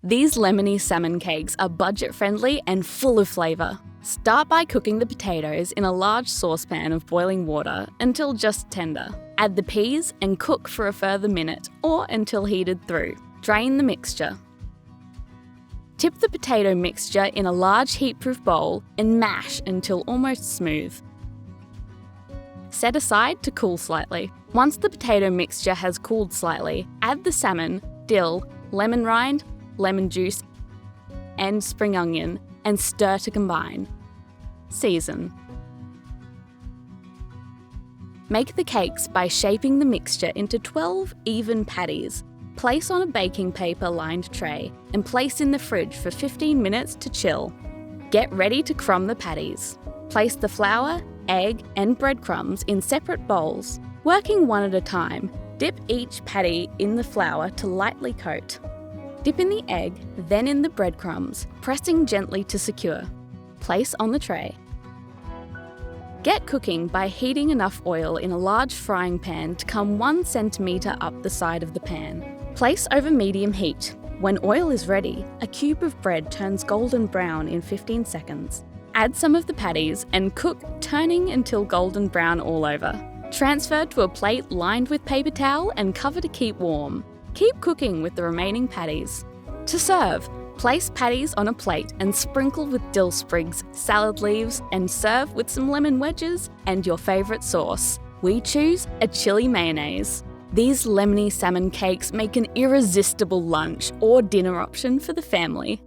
These Lemony salmon cakes are budget-friendly and full of flavour. Start by cooking the potatoes in a large saucepan of boiling water until just tender. Add the peas and cook for a further minute or until heated through. Drain the mixture. Tip the potato mixture in a large heat-proof bowl and mash until almost smooth. Set aside to cool slightly. Once the potato mixture has cooled slightly, add the salmon, dill, lemon rind, lemon juice, and spring onion and stir to combine. Season. Make the cakes by shaping the mixture into 12 even patties. Place on a baking paper lined tray and place in the fridge for 15 minutes to chill. Get ready to crumb the patties. Place the flour, egg, and breadcrumbs in separate bowls. Working one at a time, dip each patty in the flour to lightly coat. Dip in the egg, then in the breadcrumbs, pressing gently to secure. Place on the tray. Get cooking by heating enough oil in a large frying pan to come 1 centimetre up the side of the pan. Place over medium heat. When oil is ready, a cube of bread turns golden brown in 15 seconds. Add some of the patties and cook, turning until golden brown all over. Transfer to a plate lined with paper towel and cover to keep warm. Keep cooking with the remaining patties. To serve, place patties on a plate and sprinkle with dill sprigs, salad leaves, and serve with some lemon wedges and your favourite sauce. We choose a chili mayonnaise. These Lemony salmon cakes make an irresistible lunch or dinner option for the family.